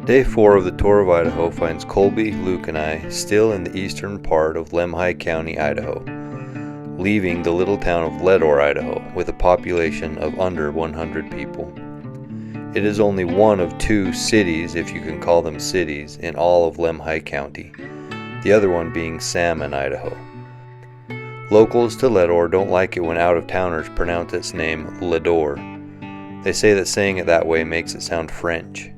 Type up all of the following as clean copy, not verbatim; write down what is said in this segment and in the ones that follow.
Day 4 of the Tour of Idaho finds Colby, Luke, and I still in the eastern part of Mackay County, Idaho, leaving the little town of Leadore, Idaho, with a population of under 100 people. It is only one of two cities, if you can call them cities, in all of Mackay County, the other one being Salmon, Idaho. Locals to Leadore don't like it when out-of-towners pronounce its name Leadore. They say that saying it that way makes it sound French.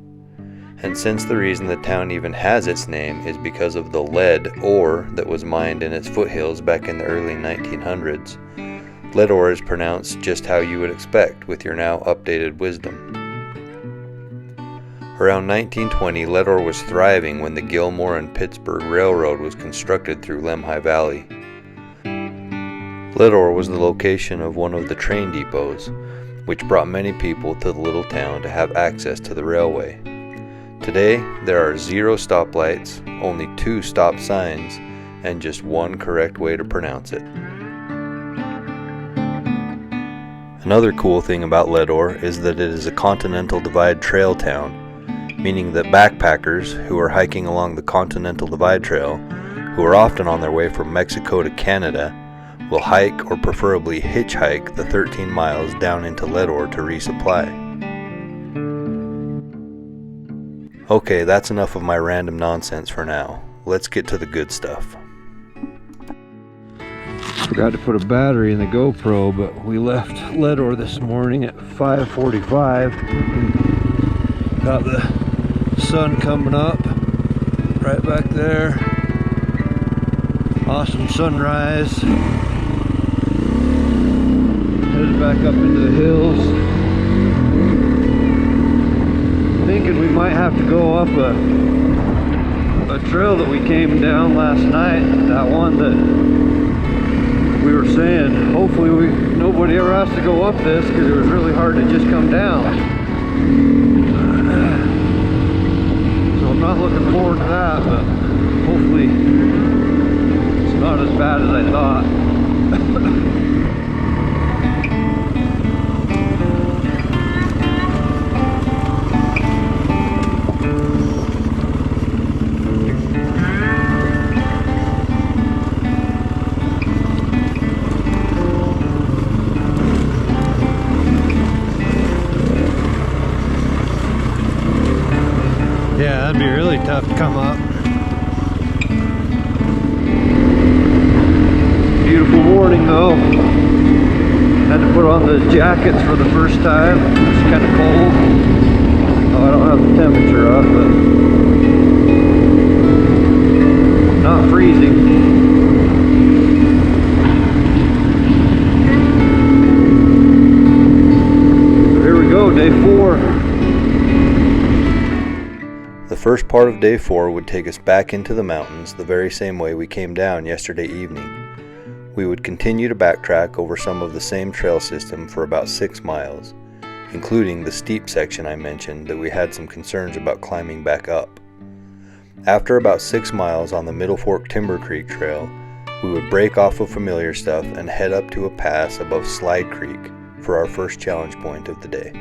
And since the reason the town even has its name is because of the lead ore that was mined in its foothills back in the early 1900s, Leadore is pronounced just how you would expect with your now updated wisdom. Around 1920, Leadore was thriving when the Gilmore and Pittsburgh Railroad was constructed through Lemhi Valley. Leadore was the location of one of the train depots, which brought many people to the little town to have access to the railway. Today, there are 0 stoplights, only 2 stop signs, and just one correct way to pronounce it. Another cool thing about Leadore is that it is a Continental Divide Trail town, meaning that backpackers who are hiking along the Continental Divide Trail, who are often on their way from Mexico to Canada, will hike or preferably hitchhike the 13 miles down into Leadore to resupply. Okay, that's enough of my random nonsense for now. Let's get to the good stuff. Forgot to put a battery in the GoPro, but we left Leadore this morning at 5:45. Got the sun coming up right back there. Awesome sunrise. Headed back up into the hills. Thinking we might have to go up a trail that we came down last night, that one that we were saying hopefully nobody ever has to go up this because it was really hard to just come down. So I'm not looking forward to that, but hopefully it's not as bad as I thought. Yeah, that'd be really tough to come up. Beautiful morning though. Had to put on the jackets for the first time. It's kind of cold. Oh, I don't have the temperature up, but not freezing. So here we go, day 4. The first part of day 4 would take us back into the mountains the very same way we came down yesterday evening. We would continue to backtrack over some of the same trail system for about 6 miles, including the steep section I mentioned that we had some concerns about climbing back up. After about 6 miles on the Middle Fork Timber Creek Trail, we would break off of familiar stuff and head up to a pass above Slide Creek for our first challenge point of the day.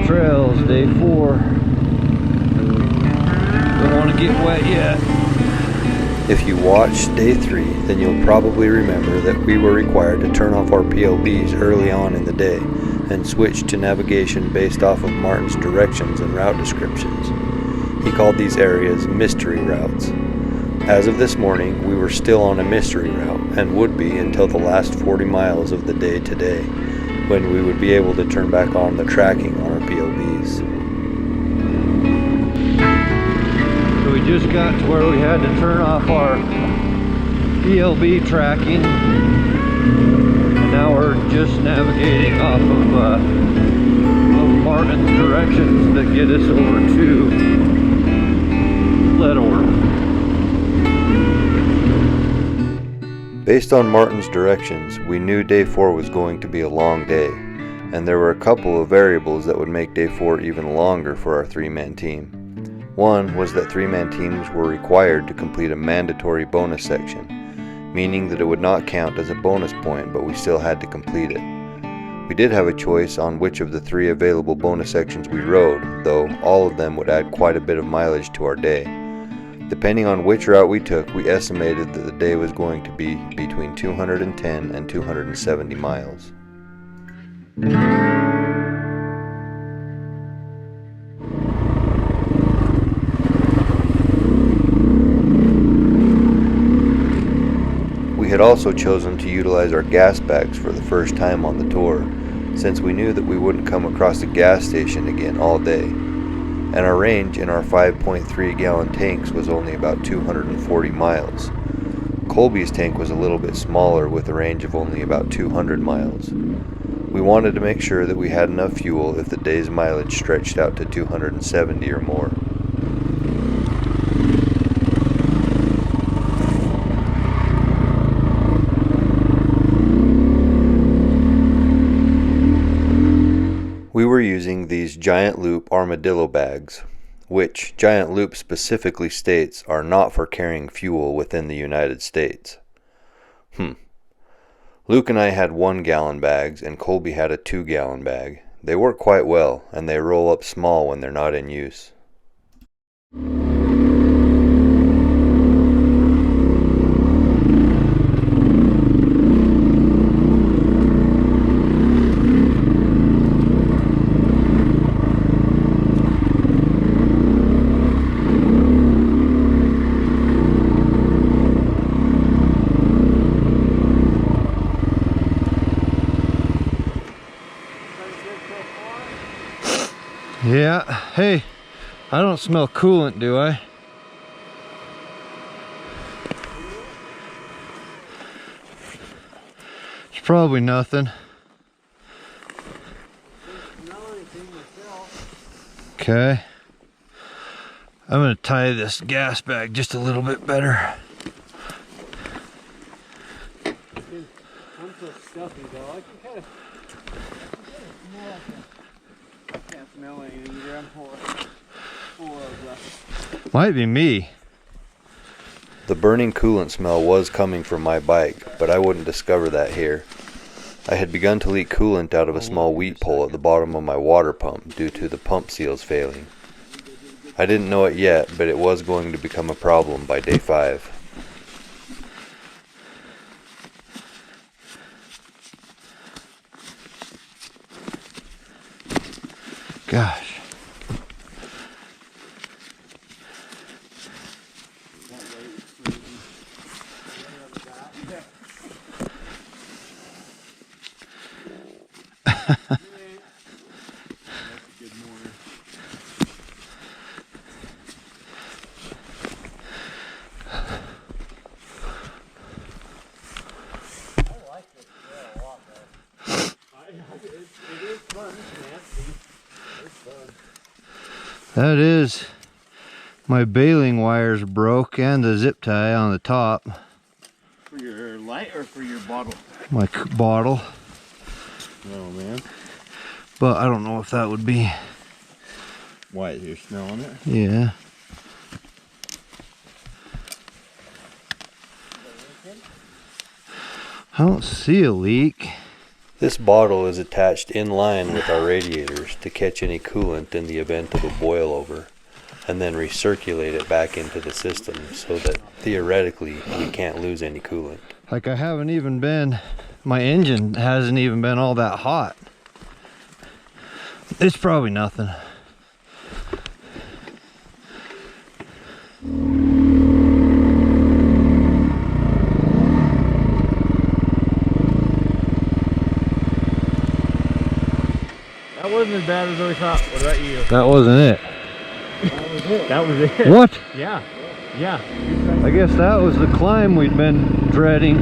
Trails, day 4. Don't want to get wet yet. If you watched day 3, then you'll probably remember that we were required to turn off our PLBs early on in the day and switch to navigation based off of Martin's directions and route descriptions. He called these areas mystery routes. As of this morning, we were still on a mystery route and would be until the last 40 miles of the day today, when we would be able to turn back on the tracking on our PLBs. So we just got to where we had to turn off our PLB tracking, and now we're just navigating off of Martin's directions that get us over to Leadore. Based on Martin's directions, we knew day 4 was going to be a long day, and there were a couple of variables that would make day 4 even longer for our 3-man team. One was that three-man teams were required to complete a mandatory bonus section, meaning that it would not count as a bonus point, but we still had to complete it. We did have a choice on which of the 3 available bonus sections we rode, though all of them would add quite a bit of mileage to our day. Depending on which route we took, we estimated that the day was going to be between 210 and 270 miles. We had also chosen to utilize our gas bags for the first time on the tour, since we knew that we wouldn't come across a gas station again all day, and our range in our 5.3 gallon tanks was only about 240 miles. Colby's tank was a little bit smaller with a range of only about 200 miles. We wanted to make sure that we had enough fuel if the day's mileage stretched out to 270 or more. We were using these Giant Loop armadillo bags, which Giant Loop specifically states are not for carrying fuel within the United States. Luke and I had 1 gallon bags and Colby had a 2 gallon bag. They work quite well and they roll up small when they're not in use. Yeah, hey, I don't smell coolant, do I? It's probably nothing. Okay. I'm gonna tie this gas bag just a little bit better. I'm so stuffy though, I can kind of smell it. I can't smell anything either. I'm full of Might be me. The burning coolant smell was coming from my bike, but I wouldn't discover that here. I had begun to leak coolant out of a small wheat pole at the bottom of my water pump due to the pump seals failing. I didn't know it yet, but it was going to become a problem by day 5. Gosh. That is, my baling wires broke and the zip tie on the top. For your light or for your bottle? My bottle. Oh man. But I don't know if that would be. Why is there smell on it? Yeah. I don't see a leak. This bottle is attached in line with our radiators to catch any coolant in the event of a boil over, and then recirculate it back into the system so that theoretically we can't lose any coolant. Like I haven't even been, my engine hasn't even been all that hot. It's probably nothing. That wasn't as bad as we thought. What about you? That wasn't it. That was it. That was it. What? Yeah. Yeah. I guess that was the climb we'd been dreading.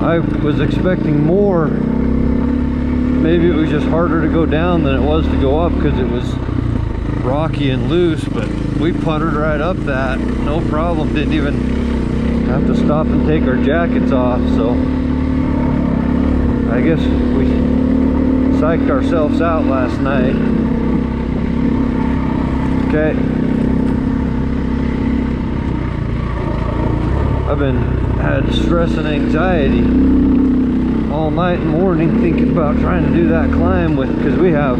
I was expecting more. Maybe it was just harder to go down than it was to go up because it was rocky and loose, but we puttered right up that, no problem. Didn't even have to stop and take our jackets off, so I guess we psyched ourselves out last night. Okay. Had stress and anxiety all night and morning thinking about trying to do that climb because we have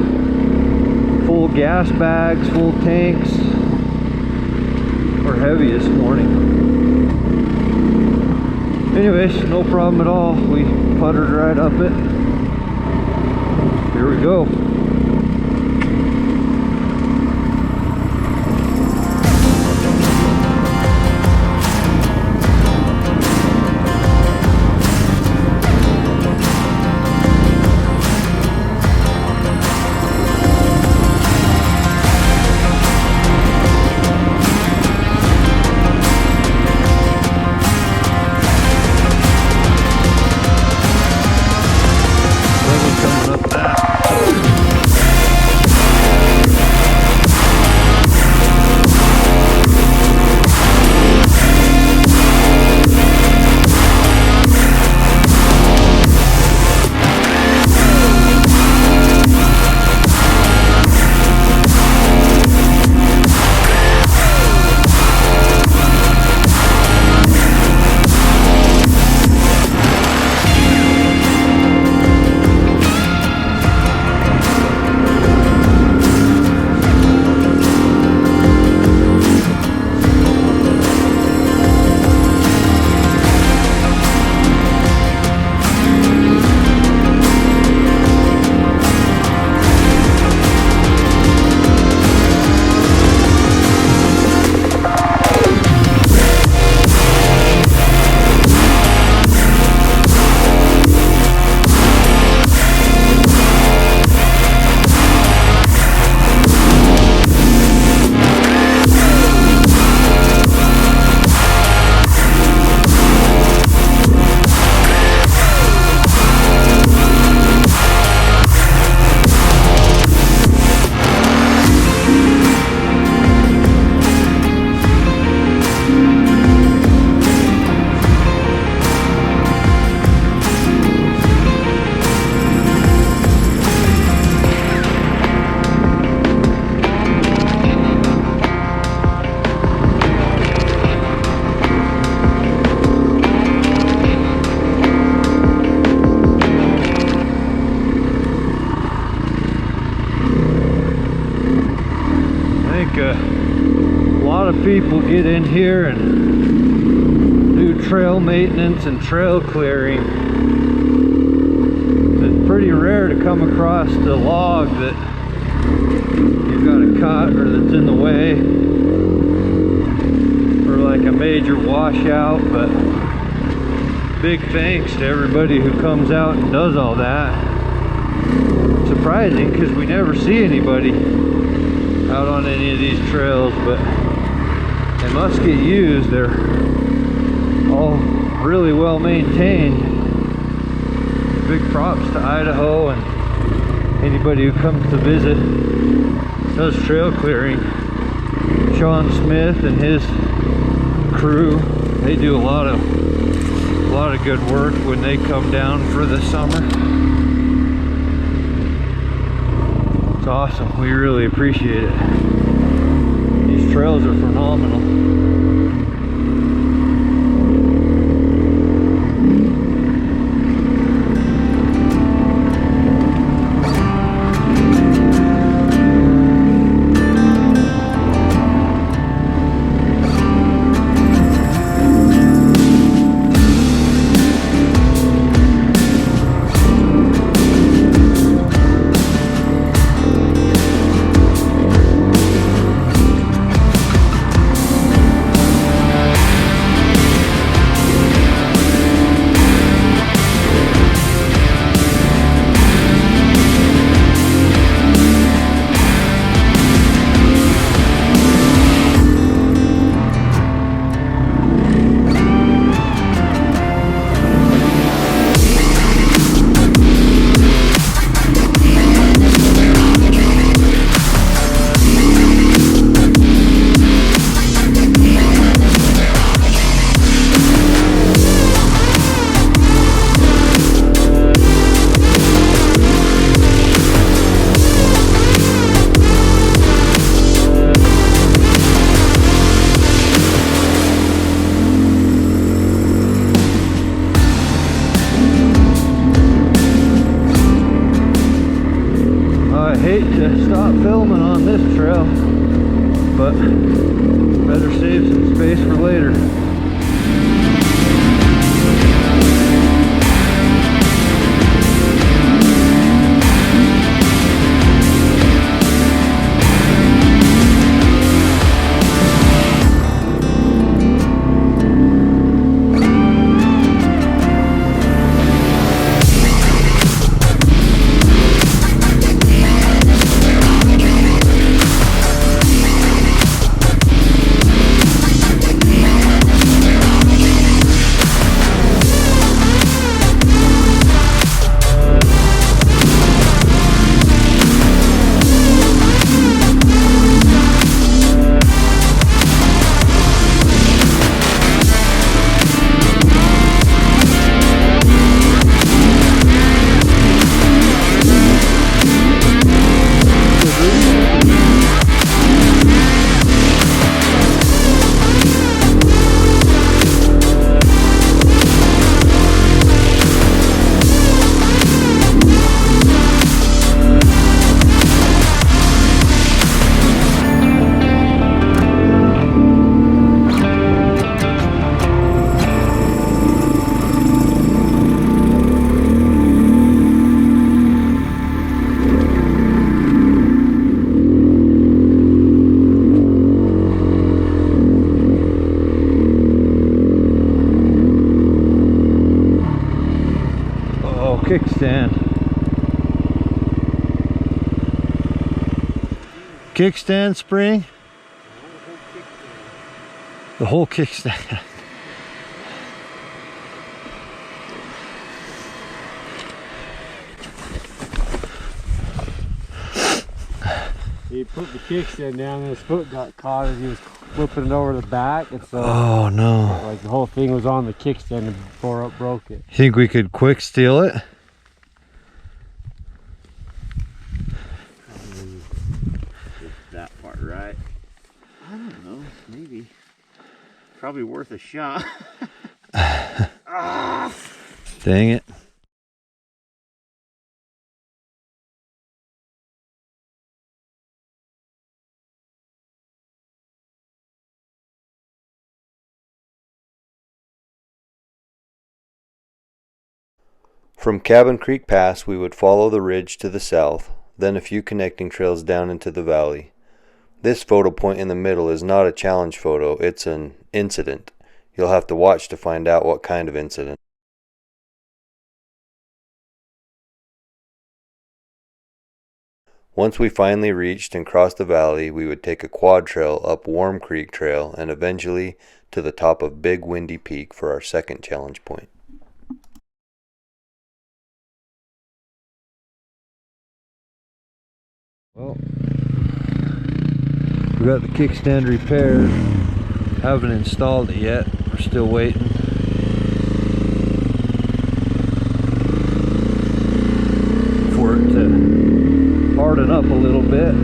full gas bags, full tanks. We're heavy this morning. Anyways, no problem at all. We puttered right up it. Here we go. People get in here and do trail maintenance and trail clearing. It's pretty rare to come across the log that you've got to cut or that's in the way, or like a major washout. But big thanks to everybody who comes out and does all that. Surprising because we never see anybody out on any of these trails, but they must get used. They're all really well maintained. Big props to Idaho and anybody who comes to visit, does trail clearing. Sean Smith and his crew, they do a lot of good work when they come down for the summer. It's awesome. We really appreciate it. These trails are phenomenal. to stop filming on this trail, but better save some space for later. Kickstand. Kickstand spring? The whole kickstand. He put the kickstand down and his foot got caught as he was flipping it over the back, and so oh no. Like the whole thing was on the kickstand and broke it. Think we could quick steal it? That part, right? I don't know, maybe. Probably worth a shot. Ah. Dang it. From Cabin Creek Pass, we would follow the ridge to the south, then a few connecting trails down into the valley. This photo point in the middle is not a challenge photo, it's an incident. You'll have to watch to find out what kind of incident. Once we finally reached and crossed the valley, we would take a quad trail up Warm Creek Trail and eventually to the top of Big Windy Peak for our second challenge point. Well, we got the kickstand repaired. Haven't installed it yet. We're still waiting. For it to harden up a little bit.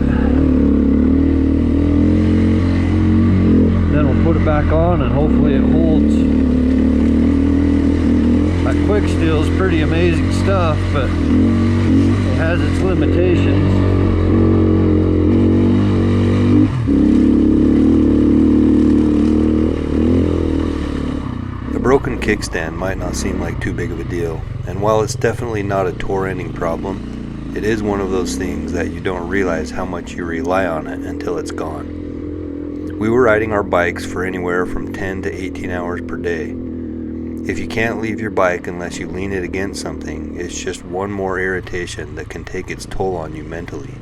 Then we'll put it back on and hopefully it holds. That quick steel is pretty amazing stuff, but it has its limitations. A broken kickstand might not seem like too big of a deal, and while it's definitely not a tour-ending problem, it is one of those things that you don't realize how much you rely on it until it's gone. We were riding our bikes for anywhere from 10 to 18 hours per day. If you can't leave your bike unless you lean it against something, it's just one more irritation that can take its toll on you mentally.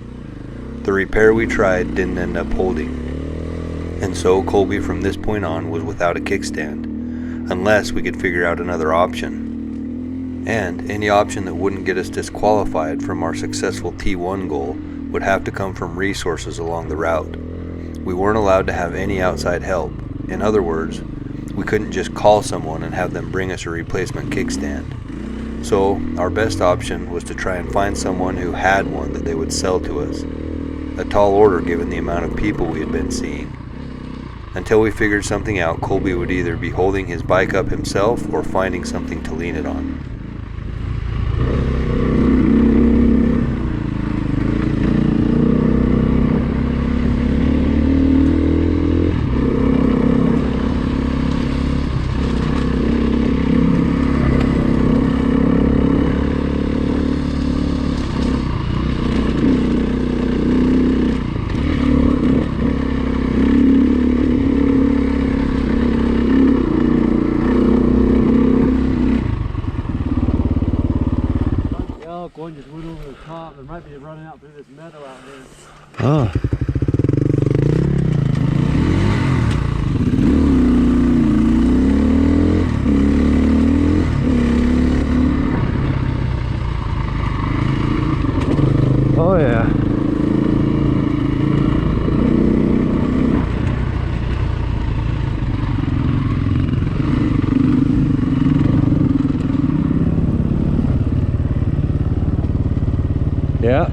The repair we tried didn't end up holding, and so Colby from this point on was without a kickstand, unless we could figure out another option. And any option that wouldn't get us disqualified from our successful T1 goal would have to come from resources along the route. We weren't allowed to have any outside help. In other words, we couldn't just call someone and have them bring us a replacement kickstand. So our best option was to try and find someone who had one that they would sell to us. A tall order given the amount of people we had been seeing. Until we figured something out, Colby would either be holding his bike up himself or finding something to lean it on. Huh. Oh yeah. Yeah.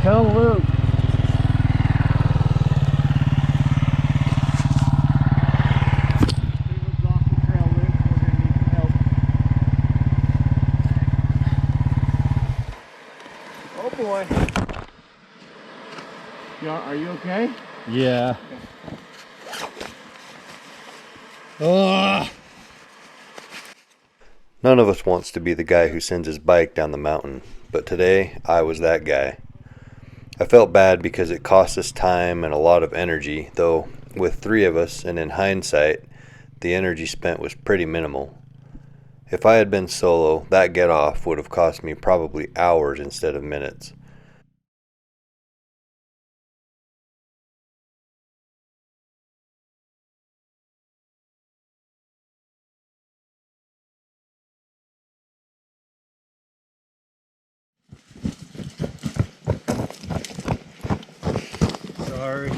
Tell Luke. Caleb's off the trail, Luke. We're gonna need some help. Oh boy. Are you okay? Yeah. Oh. None of us wants to be the guy who sends his bike down the mountain, but today I was that guy. I felt bad because it cost us time and a lot of energy, though with 3 of us, and in hindsight, the energy spent was pretty minimal. If I had been solo, that get off would have cost me probably hours instead of minutes. Sorry.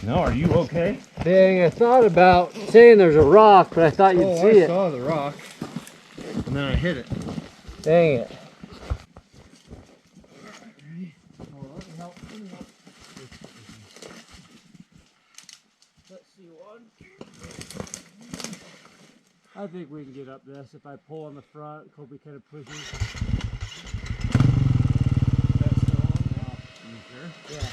No, are you okay? Dang, I thought about saying there's a rock, but I thought you'd see it. I saw the rock, and then I hit it. Dang it. Ready? Oh, let me help. Let's see, 1, 2, 3. I think we can get up this. If I pull on the front, Colby kind of pushes. That's still on now. You sure? Yeah.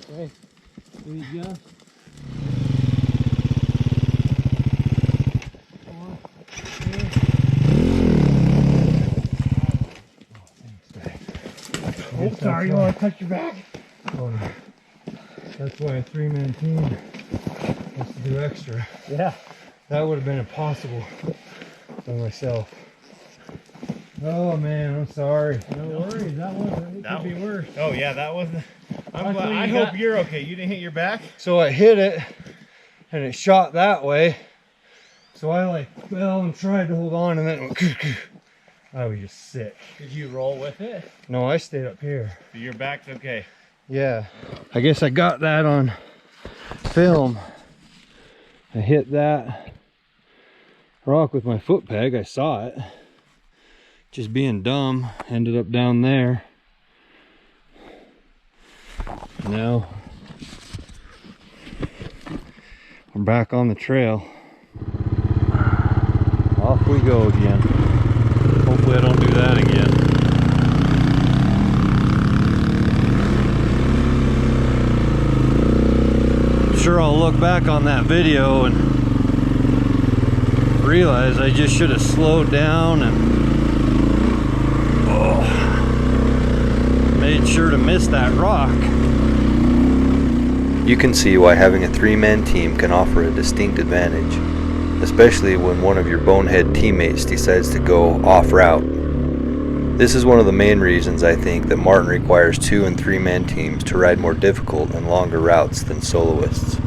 Okay, there you go. Oh, sorry, you want to touch your back? Oh, no. That's why a 3-man team has to do extra. Yeah. That would have been impossible by myself. Oh man, I'm sorry. No worries, that wasn't. It could be worse. Oh yeah, that wasn't. I'm glad. Luckily I you hope got- you're okay. You didn't hit your back. So I hit it and it shot that way. So I like fell and tried to hold on and then it went I was just sick. Did you roll with it? No, I stayed up here. So your back's okay. Yeah. I guess I got that on film. I hit that rock with my foot peg. I saw it. Just being dumb, ended up down there. Now we're back on the trail. Off we go again. Hopefully I don't do that again. Sure, I'll look back on that video and realize I just should have slowed down and made sure to miss that rock. You can see why having a 3-man team can offer a distinct advantage, especially when one of your bonehead teammates decides to go off route. This is one of the main reasons I think that Martin requires 2- and 3-man teams to ride more difficult and longer routes than soloists.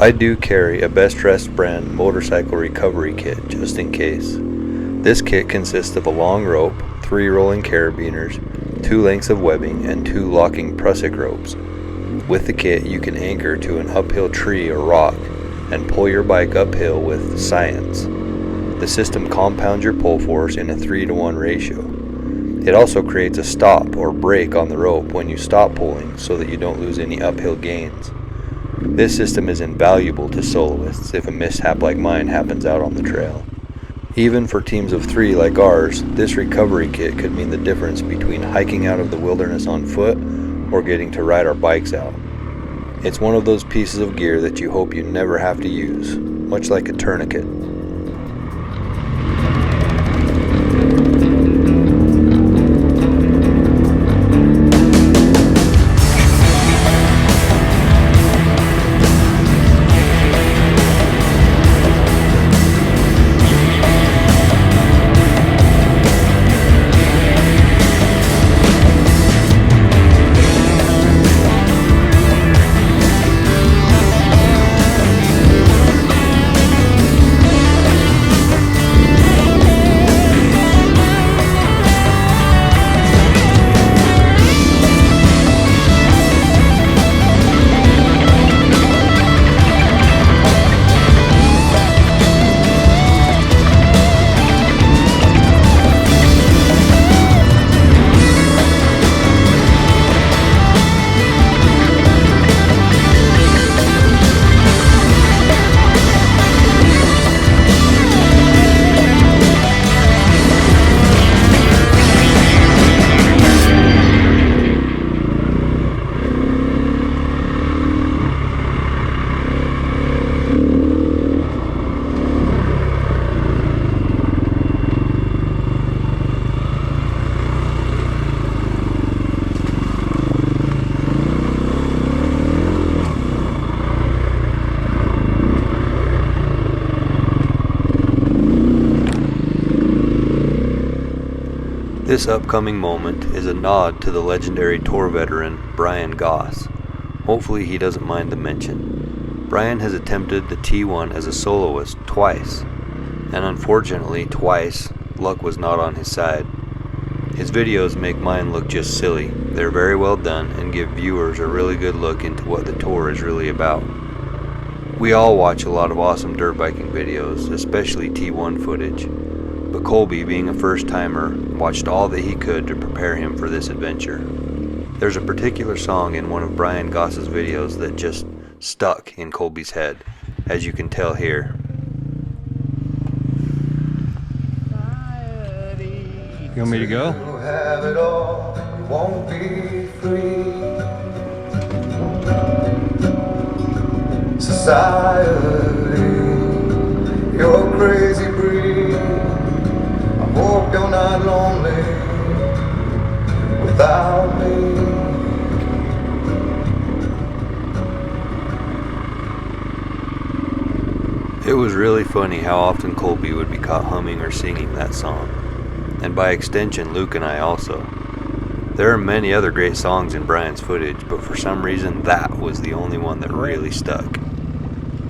I do carry a Best Rest brand motorcycle recovery kit just in case. This kit consists of a long rope, 3 rolling carabiners, 2 lengths of webbing, and 2 locking prusik ropes. With the kit you can anchor to an uphill tree or rock and pull your bike uphill with science. The system compounds your pull force in a 3-to-1 ratio. It also creates a stop or break on the rope when you stop pulling so that you don't lose any uphill gains. This system is invaluable to soloists if a mishap like mine happens out on the trail. Even for teams of 3 like ours, this recovery kit could mean the difference between hiking out of the wilderness on foot or getting to ride our bikes out. It's one of those pieces of gear that you hope you never have to use, much like a tourniquet. This upcoming moment is a nod to the legendary tour veteran Brian Goss. Hopefully he doesn't mind the mention. Brian has attempted the T1 as a soloist twice, and unfortunately twice luck was not on his side. His videos make mine look just silly. They're very well done and give viewers a really good look into what the tour is really about. We all watch a lot of awesome dirt biking videos, especially T1 footage, but Colby, being a first-timer, watched all that he could to prepare him for this adventure. There's a particular song in one of Brian Goss's videos that just stuck in Colby's head, as you can tell here. You want me to go? You have it all, you won't be free. Society, you're a crazy breed. I hope you're not lonely without me. It was really funny how often Colby would be caught humming or singing that song. And by extension, Luke and I also. There are many other great songs in Brian's footage, but for some reason that was the only one that really stuck.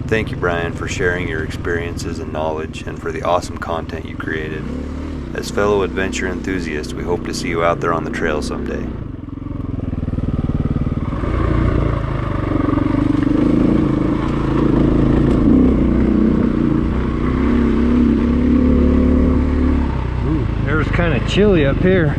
Thank you, Brian, for sharing your experiences and knowledge, and for the awesome content you created. As fellow adventure enthusiasts, we hope to see you out there on the trail someday. It's kind of chilly up here.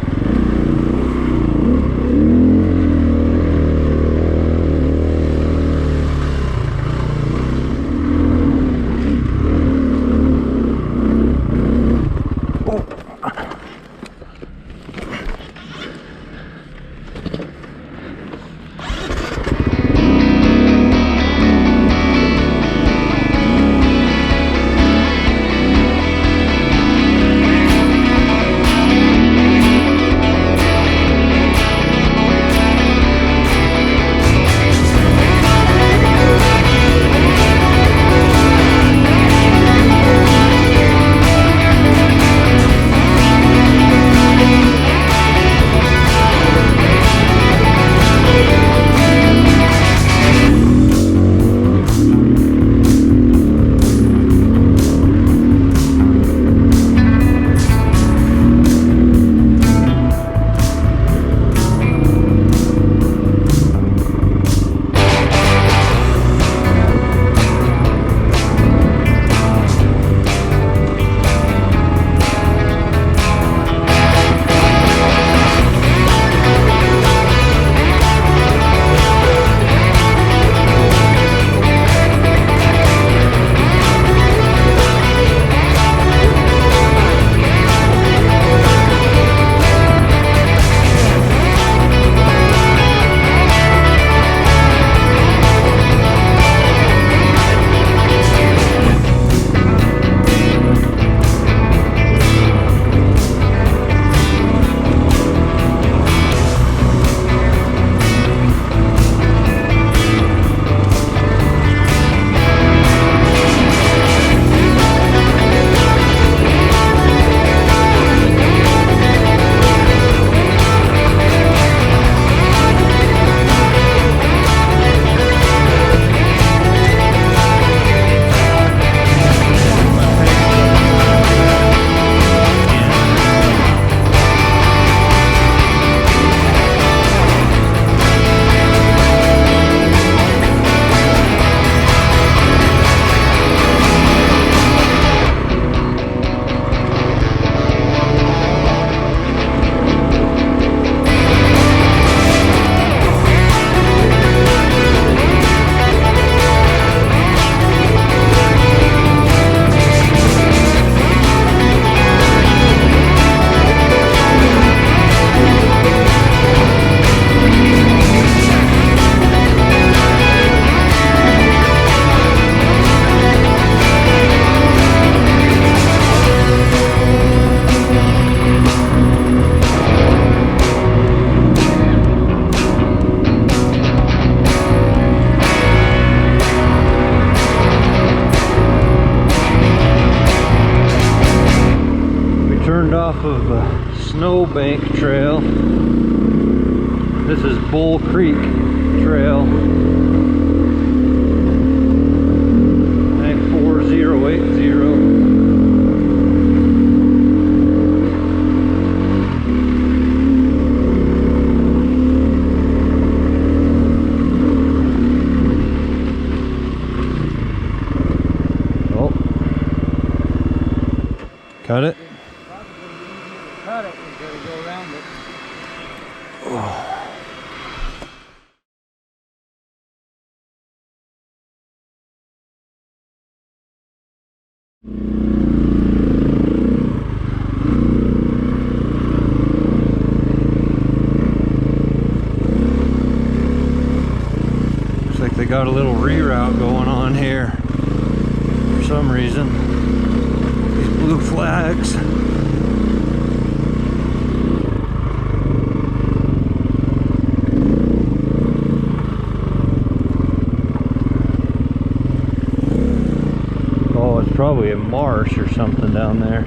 turned off of a snowbank trail. This is Bull Creek Trail. I think 4080. Oh. Cut it. Cut it, we gotta go around it. Looks like they got a little reroute going on here for some reason. These blue flags. Oh, it's probably a marsh or something down there.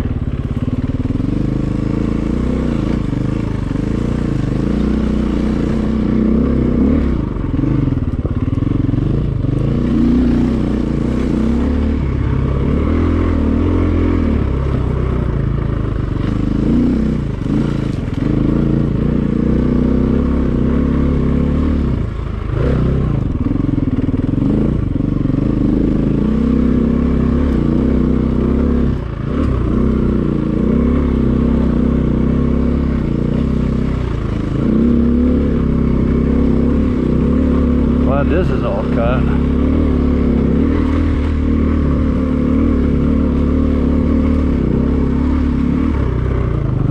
Glad this is all cut.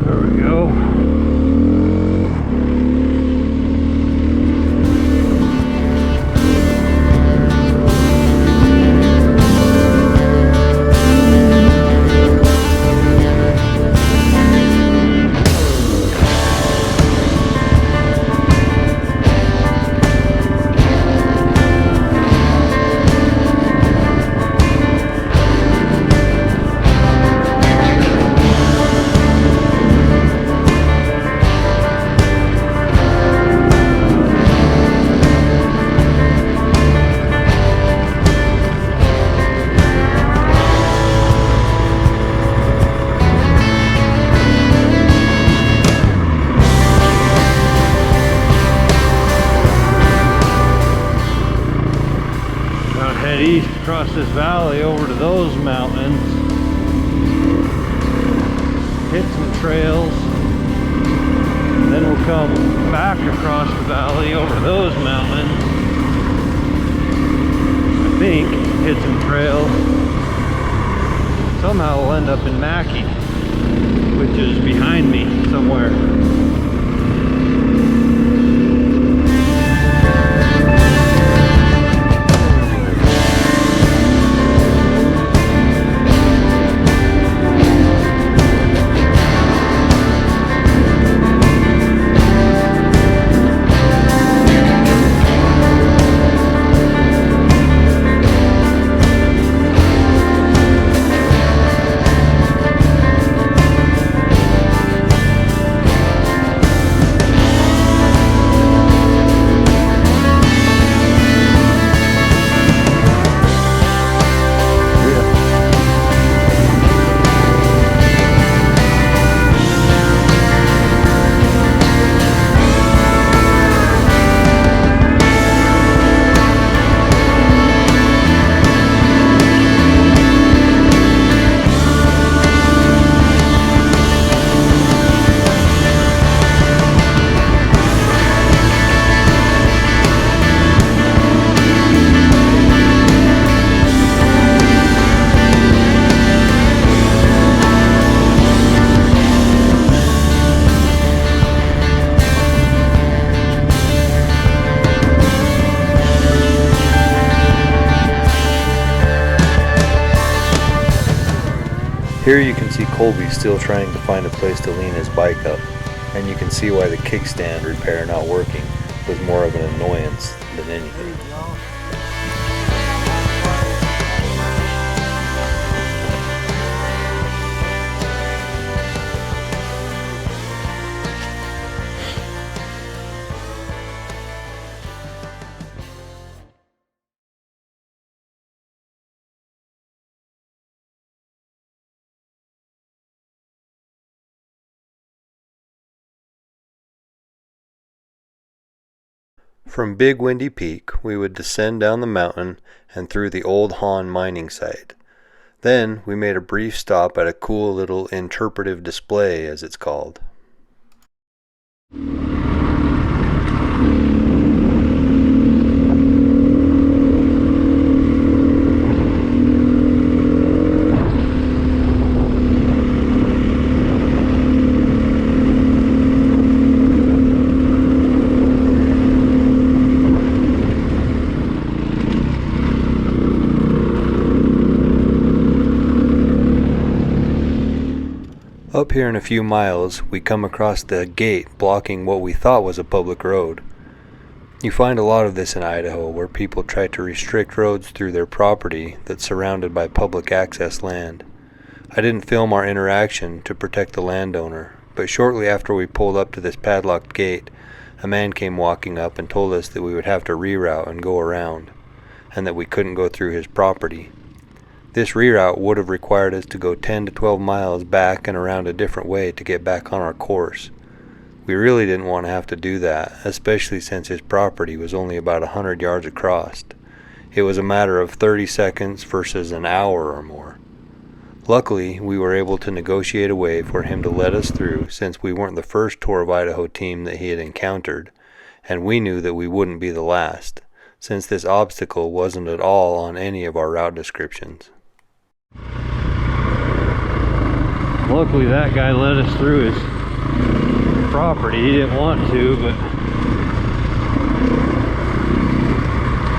There we go. Head east across this valley over to those mountains, hit some trails, then we'll come back across the valley over those mountains, I think, hit some trails. Somehow we'll end up in Mackay, which is behind me somewhere. Here you can see Colby still trying to find a place to lean his bike up, and you can see why the kickstand repair not working was more of an annoyance than anything. From Big Windy Peak, we would descend down the mountain and through the old Hahn mining site. Then we made a brief stop at a cool little interpretive display, as it's called. Up here in a few miles, we come across the gate blocking what we thought was a public road. You find a lot of this in Idaho, where people try to restrict roads through their property that's surrounded by public access land. I didn't film our interaction to protect the landowner, but shortly after we pulled up to this padlocked gate, a man came walking up and told us that we would have to reroute and go around, and that we couldn't go through his property. This reroute would have required us to go 10 to 12 miles back and around a different way to get back on our course. We really didn't want to have to do that, especially since his property was only about 100 yards across. It was a matter of 30 seconds versus an hour or more. Luckily, we were able to negotiate a way for him to let us through, since we weren't the first Tour of Idaho team that he had encountered, and we knew that we wouldn't be the last, since this obstacle wasn't at all on any of our route descriptions. Luckily that guy let us through his property. He didn't want to, but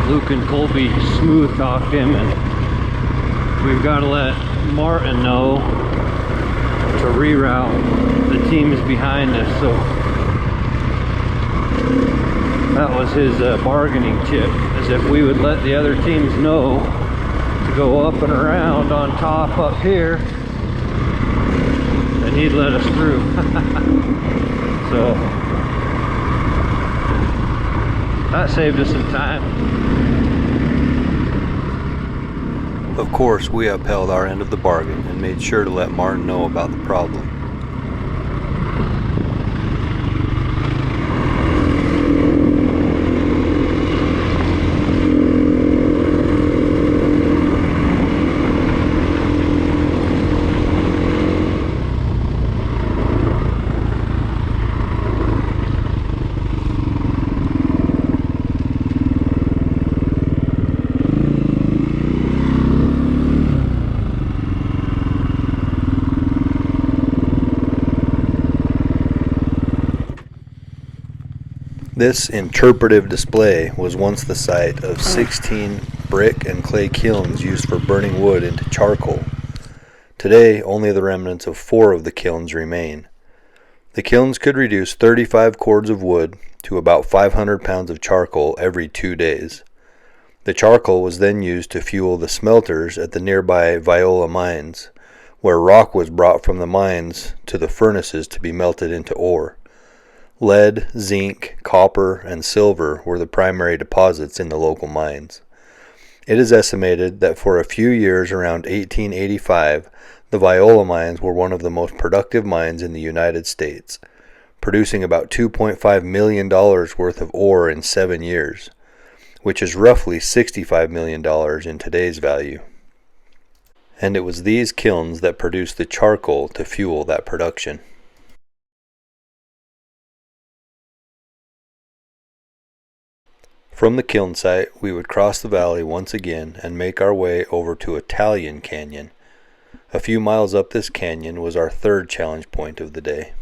Luke and Colby smooth talked him, and we've got to let Martin know to reroute. The team is behind us, so that was his bargaining chip, as if we would let the other teams know to go up and around on top up here, and he'd let us through. So that saved us some time. Of course, we upheld our end of the bargain and made sure to let Martin know about the problem. This interpretive display was once the site of 16 brick and clay kilns used for burning wood into charcoal. Today, only the remnants of 4 of the kilns remain. The kilns could reduce 35 cords of wood to about 500 pounds of charcoal every 2 days. The charcoal was then used to fuel the smelters at the nearby Viola mines, where rock was brought from the mines to the furnaces to be melted into ore. Lead, zinc, copper, and silver were the primary deposits in the local mines. It is estimated that for a few years around 1885, the Viola mines were one of the most productive mines in the United States, producing about $2.5 million worth of ore in 7 years, which is roughly $65 million in today's value. And it was these kilns that produced the charcoal to fuel that production. From the kiln site, we would cross the valley once again and make our way over to Italian Canyon. A few miles up this canyon was our third challenge point of the day.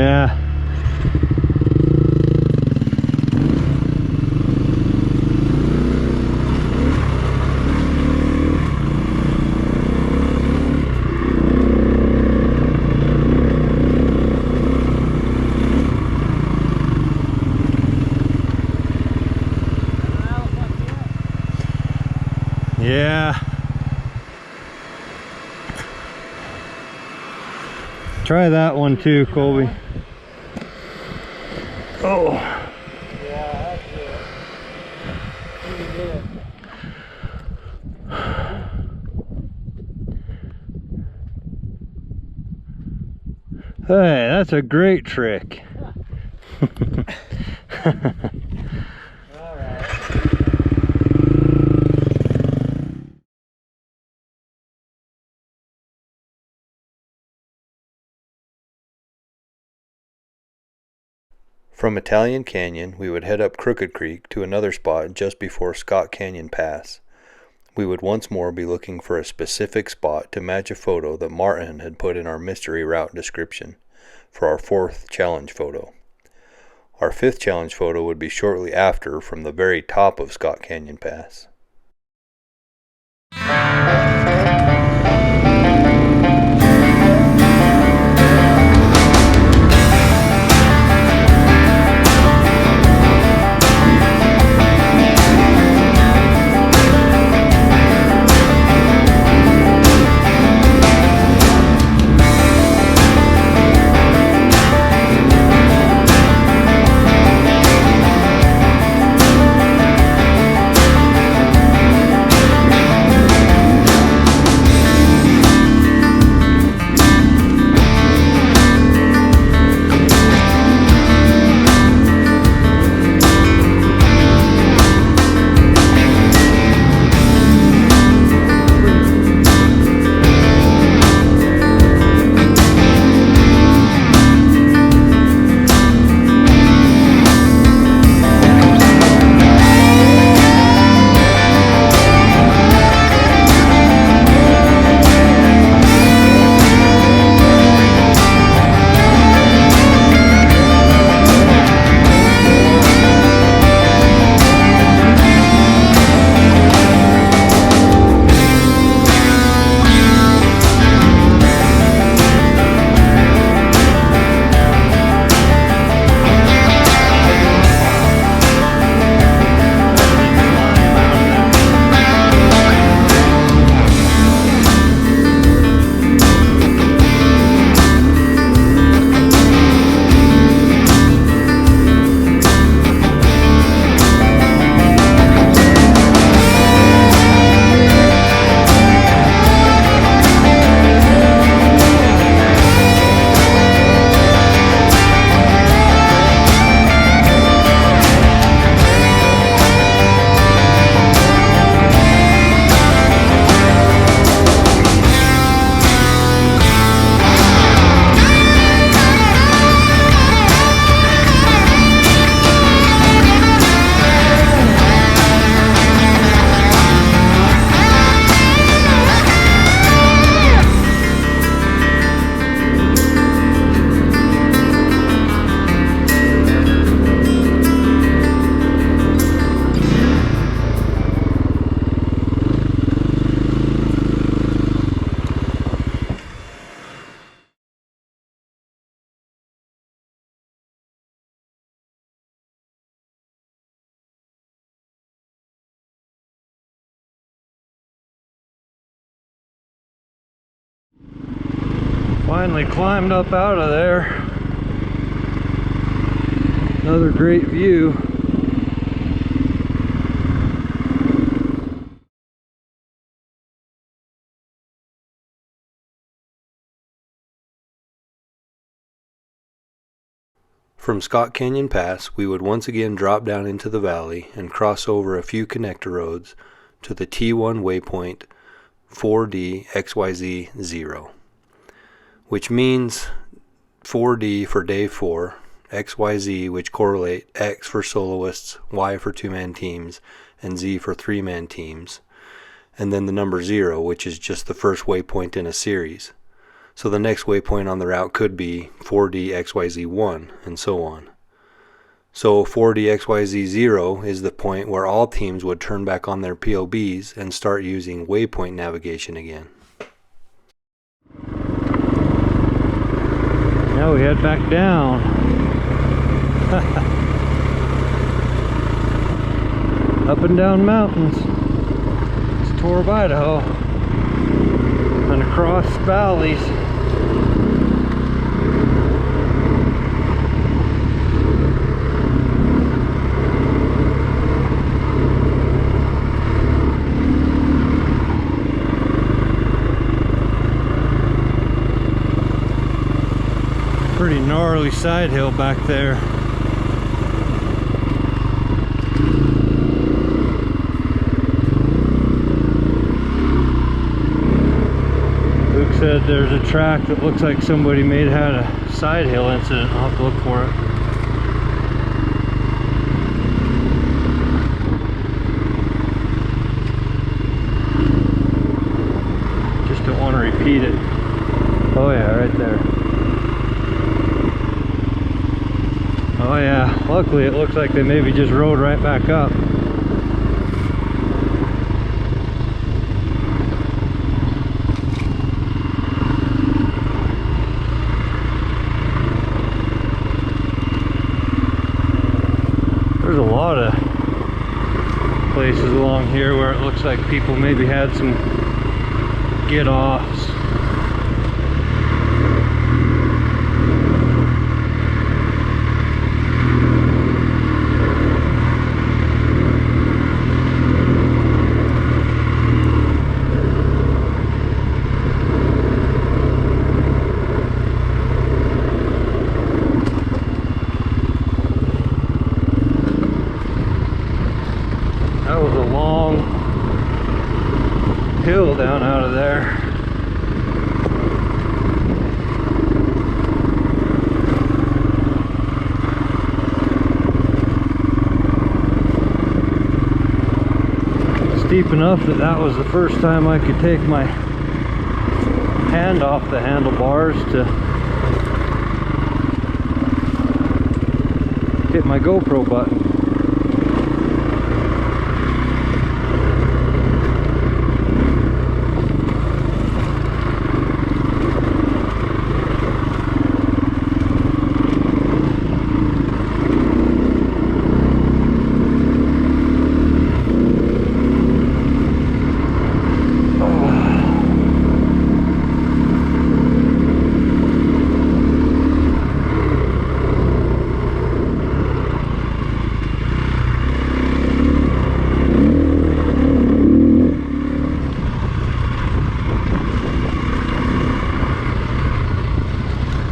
Yeah. Yeah. Try that one too, Colby. Oh. Yeah, that's it. You did it. Hey, that's a great trick. All right. From Italian Canyon, we would head up Crooked Creek to another spot just before Scott Canyon Pass. We would once more be looking for a specific spot to match a photo that Martin had put in our mystery route description for our 4th challenge photo. Our 5th challenge photo would be shortly after from the very top of Scott Canyon Pass. Finally climbed up out of there. Another great view. From Scott Canyon Pass, we would once again drop down into the valley and cross over a few connector roads to the T1 waypoint 4D XYZ 0, which means 4D for day 4, XYZ which correlate X for soloists, Y for 2-man teams, and Z for 3-man teams, and then the number 0, which is just the first waypoint in a series. So the next waypoint on the route could be 4D XYZ1 and so on. So 4DXYZ0 is the point where all teams would turn back on their POBs and start using waypoint navigation again. Now we head back down. Up and down mountains. It's Tour of Idaho. And across valleys. Pretty gnarly side hill back there. Luke said there's a track that looks like somebody may have had a side hill incident. I'll have to look for it. Just don't want to repeat it. Oh yeah, right there. Oh yeah, luckily it looks like they maybe just rode right back up. There's a lot of places along here where it looks like people maybe had some get-offs. That was a long hill down out of there. Steep enough that that was the first time I could take my hand off the handlebars to hit my GoPro button.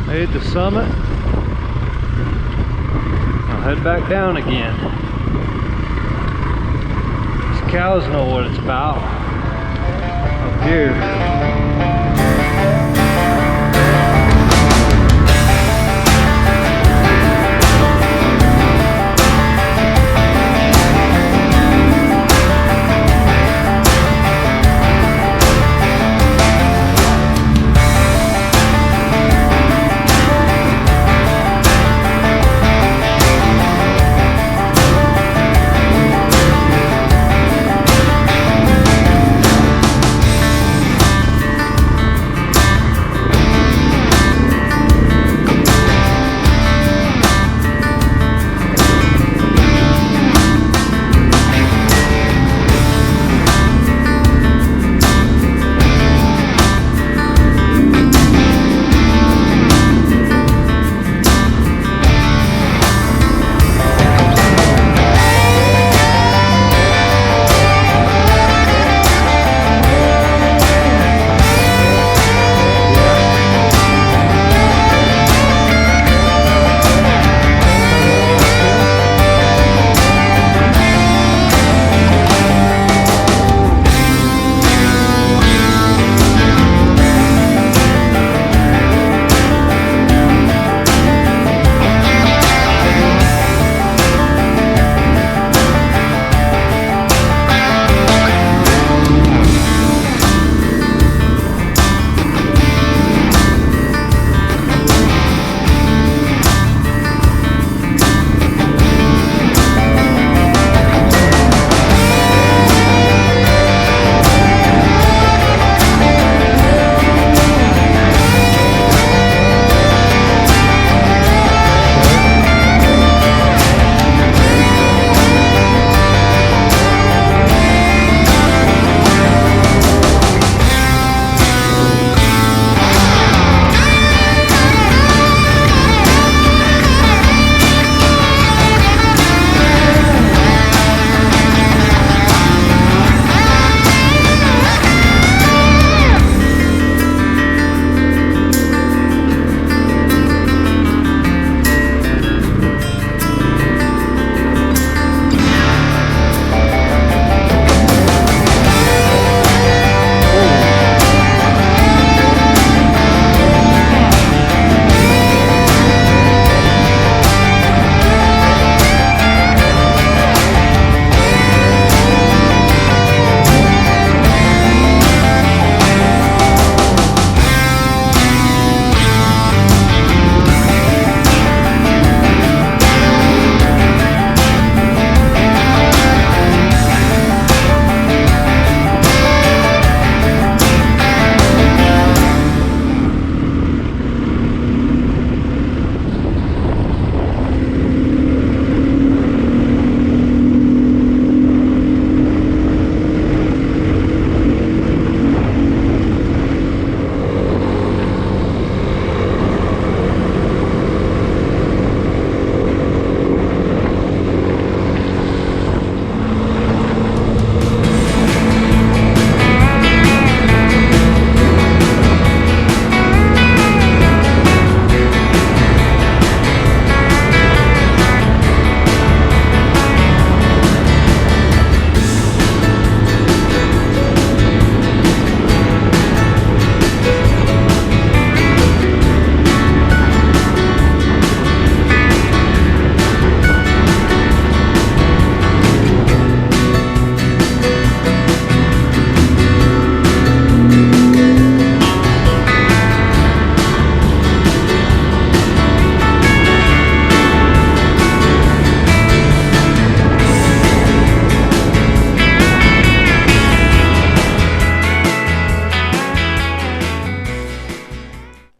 Made the summit. I'll head back down again. These cows know what it's about up here.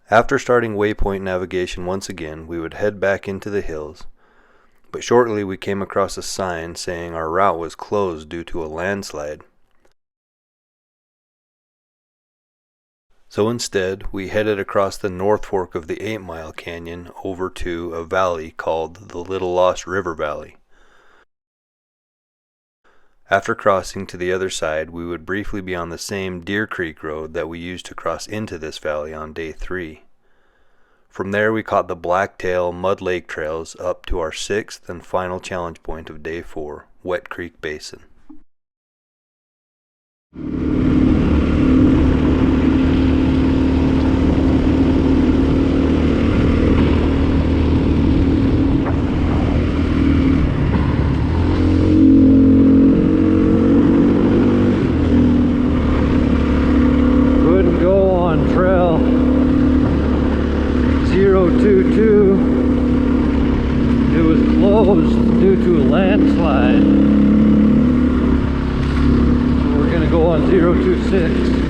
After starting waypoint navigation once again, we would head back into the hills, but shortly we came across a sign saying our route was closed due to a landslide. So instead, we headed across the North Fork of the 8 Mile Canyon over to a valley called the Little Lost River Valley. After crossing to the other side, we would briefly be on the same Deer Creek road that we used to cross into this valley on day 3. From there we caught the Blacktail Mud Lake trails up to our 6th and final challenge point of day 4, Wet Creek Basin. Due to a landslide. So we're going to go on 026.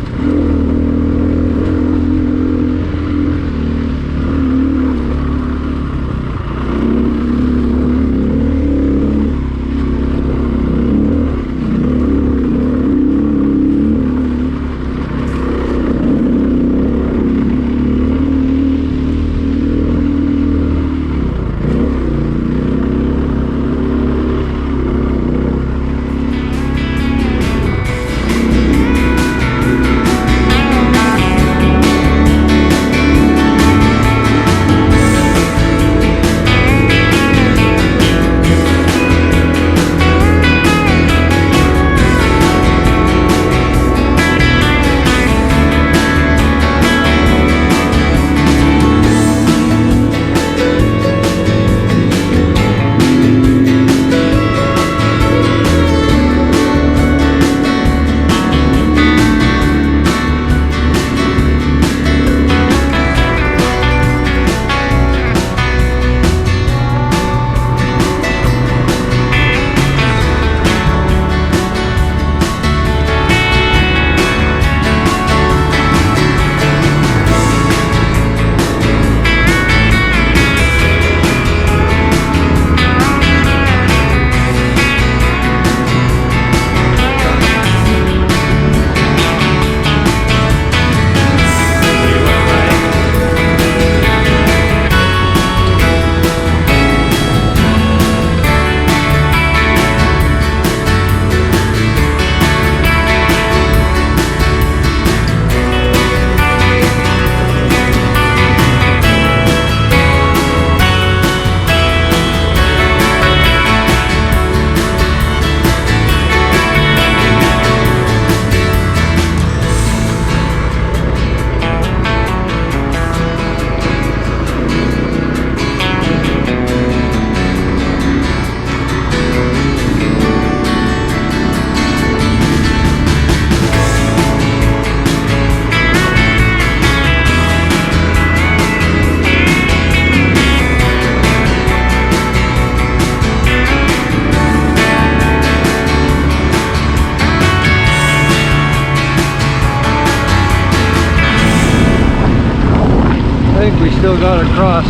We still got to cross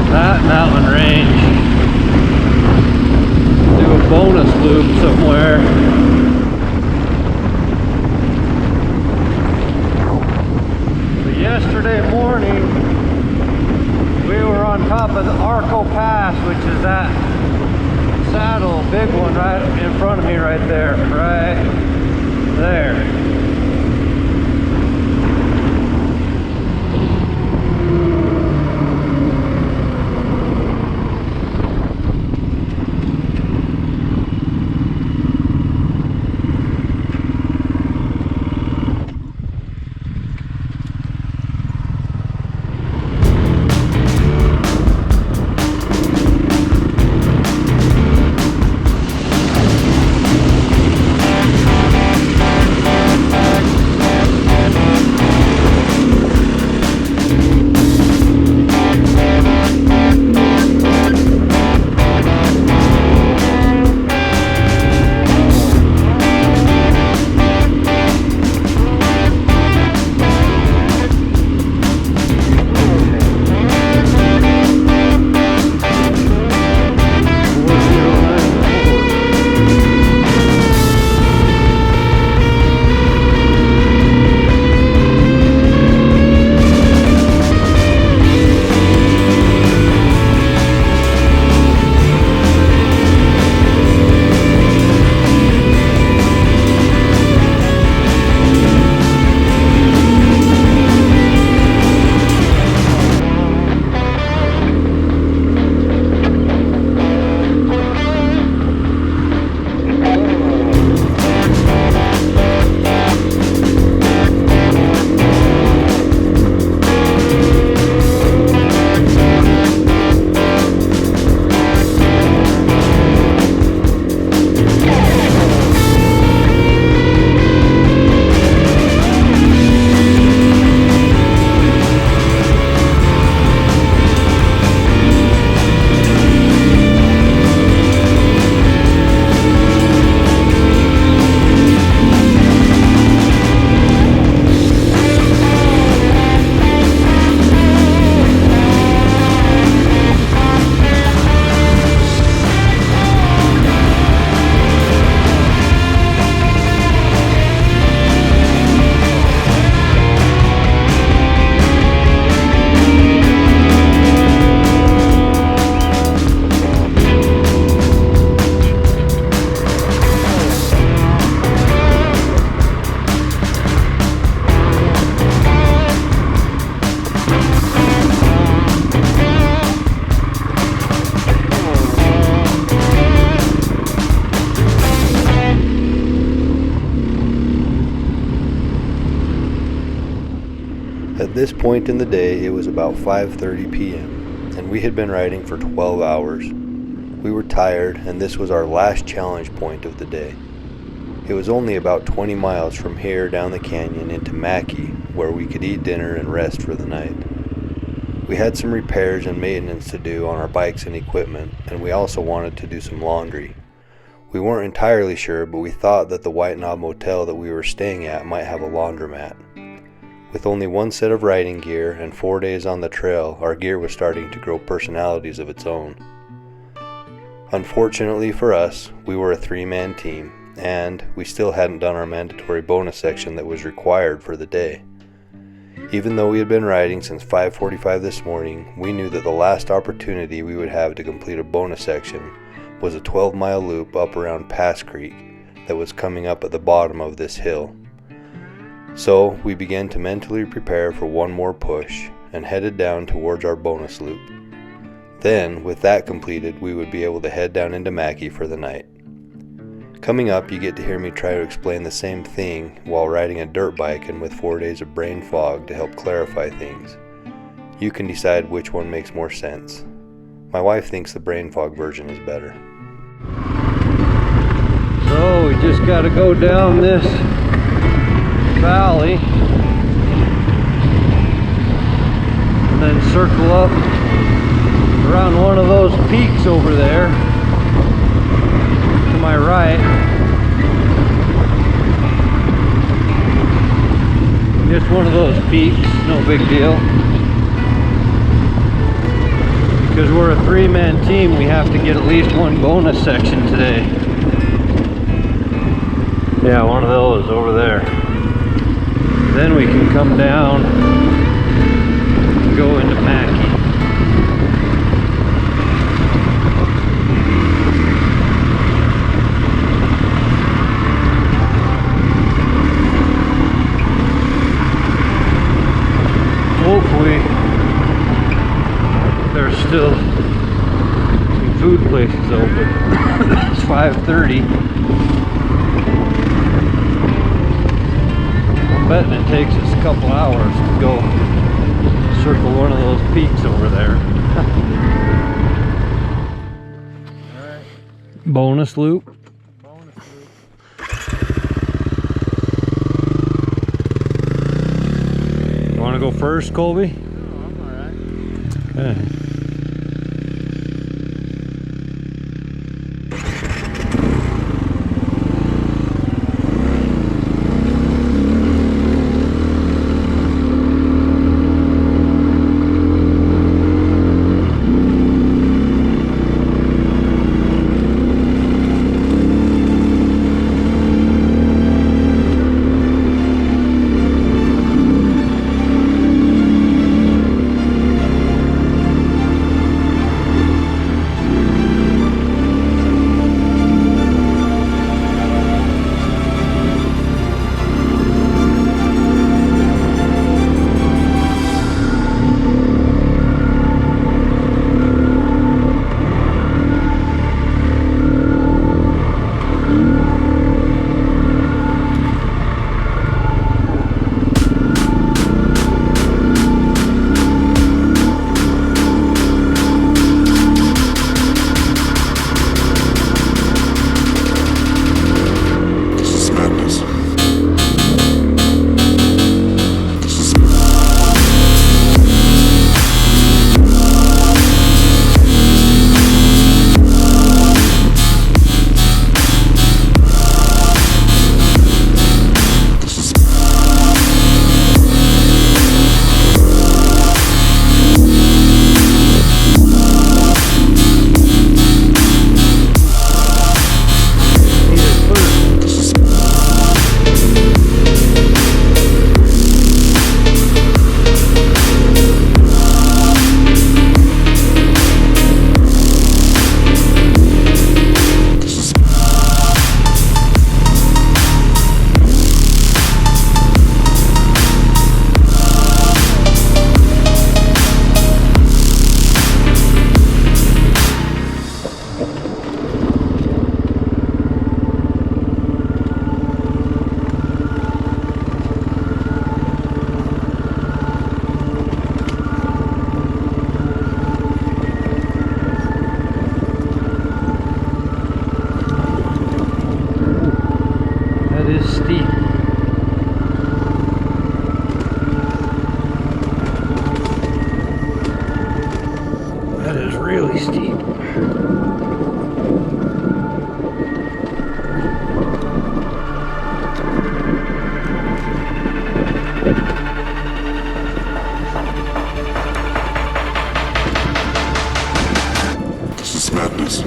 that mountain range, do a bonus loop somewhere. But yesterday morning we were on top of the Arco Pass, which is that saddle, big one right in front of me right there, right there. this point in the day, it was about 5:30 p.m., and we had been riding for 12 hours. We were tired, and this was our last challenge point of the day. It was only about 20 miles from here down the canyon into Mackay, where we could eat dinner and rest for the night. We had some repairs and maintenance to do on our bikes and equipment, and we also wanted to do some laundry. We weren't entirely sure, but we thought that the White Knob Motel that we were staying at might have a laundromat. With only one set of riding gear and 4 days on the trail, our gear was starting to grow personalities of its own. Unfortunately for us, we were a 3-man team, and we still hadn't done our mandatory bonus section that was required for the day. Even though we had been riding since 5:45 this morning, we knew that the last opportunity we would have to complete a bonus section was a 12-mile loop up around Pass Creek that was coming up at the bottom of this hill. So we began to mentally prepare for one more push and headed down towards our bonus loop. Then, with that completed, we would be able to head down into Mackay for the night. Coming up, you get to hear me try to explain the same thing while riding a dirt bike and with 4 days of brain fog to help clarify things. You can decide which one makes more sense. My wife thinks the brain fog version is better. So we just got to go down this valley and then circle up around one of those peaks over there to my right. Just one of those peaks, no big deal. Because we're a 3-man team, we have to get at least one bonus section today. Yeah, one of those over there. Then we can come down and go into Mackay. Hopefully there's still some food places open. It's 5:30. I'm betting it takes us a couple hours to go circle one of those peaks over there. Alright, Bonus loop. bonus loop. You want to go first, Colby? Oh, I'm alright. Okay. steep. That is really steep. This is madness.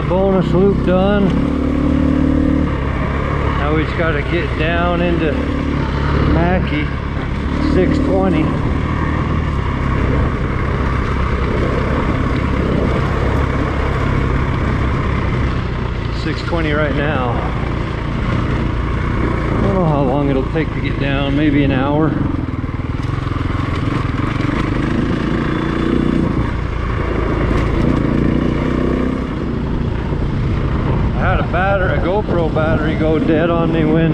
Bonus loop done. Now we just got to get down into Mackay 620. Right now. I don't know how long it'll take to get down, maybe an hour. A GoPro battery go dead on me when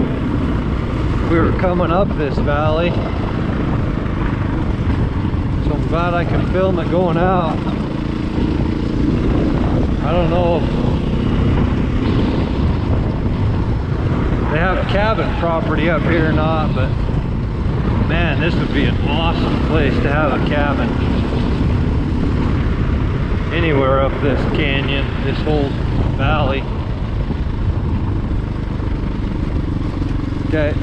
we were coming up this valley, so I'm glad I can film it going out. I don't know if they have cabin property up here or not, but man, this would be an awesome place to have a cabin anywhere up this canyon, this whole valley. Okay.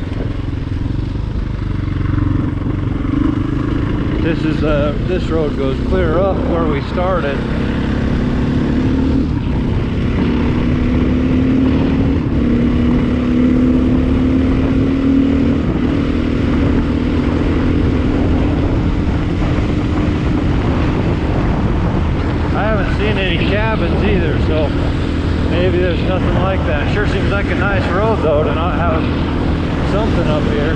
This road goes clear up where we started. I haven't seen any cabins either, so maybe there's nothing like that. Sure seems like a nice road though to not have something up here.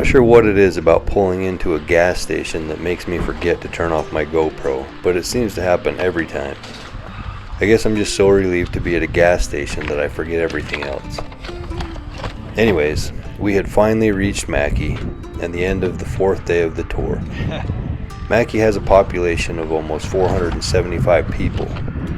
sure what it is about pulling into a gas station that makes me forget to turn off my GoPro, but it seems to happen every time. I guess I'm just so relieved to be at a gas station that I forget everything else. Anyways, we had finally reached Mackay and the end of the 4th day of the tour. Mackay has a population of almost 475 people,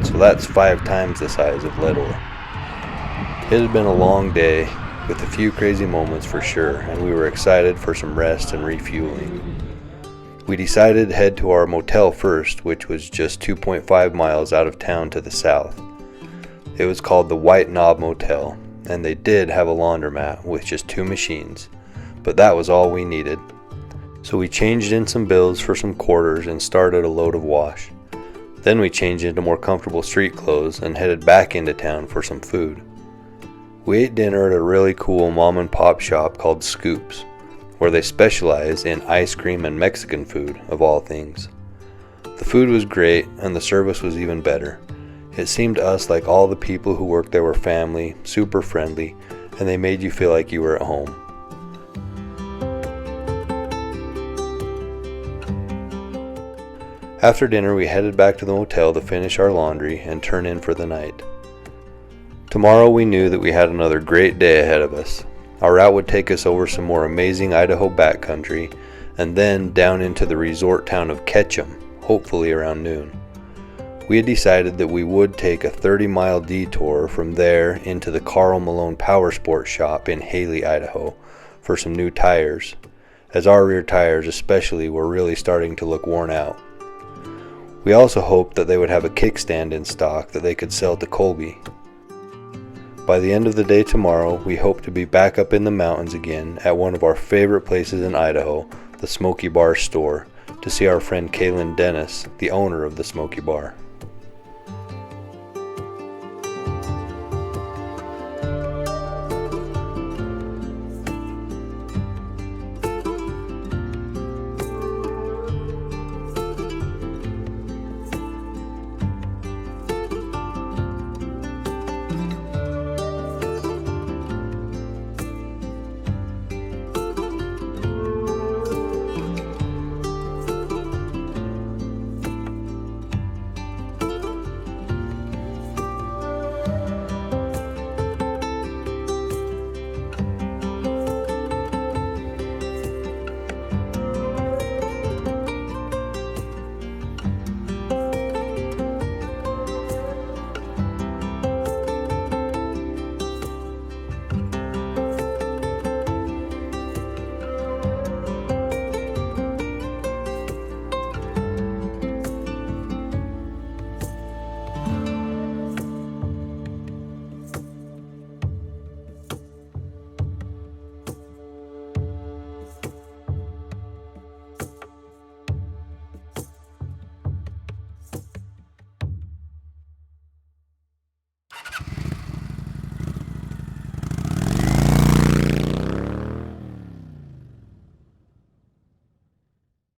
so that's 5 times the size of Leadore. It had been a long day, with a few crazy moments for sure, and we were excited for some rest and refueling. We decided to head to our motel first, which was just 2.5 miles out of town to the south. It was called the White Knob Motel, and they did have a laundromat with just 2 machines, but that was all we needed. So we changed in some bills for some quarters and started a load of wash. Then we changed into more comfortable street clothes and headed back into town for some food. We ate dinner at a really cool mom and pop shop called Scoops, where they specialize in ice cream and Mexican food, of all things. The food was great and the service was even better. It seemed to us like all the people who worked there were family, super friendly, and they made you feel like you were at home. After dinner, we headed back to the motel to finish our laundry and turn in for the night. Tomorrow we knew that we had another great day ahead of us. Our route would take us over some more amazing Idaho backcountry and then down into the resort town of Ketchum, hopefully around noon. We had decided that we would take a 30-mile detour from there into the Carl Malone Power Sports shop in Haley, Idaho for some new tires, as our rear tires especially were really starting to look worn out. We also hoped that they would have a kickstand in stock that they could sell to Colby. By the end of the day tomorrow, we hope to be back up in the mountains again at one of our favorite places in Idaho, the Smoky Bar store, to see our friend Kaylin Dennis, the owner of the Smoky Bar.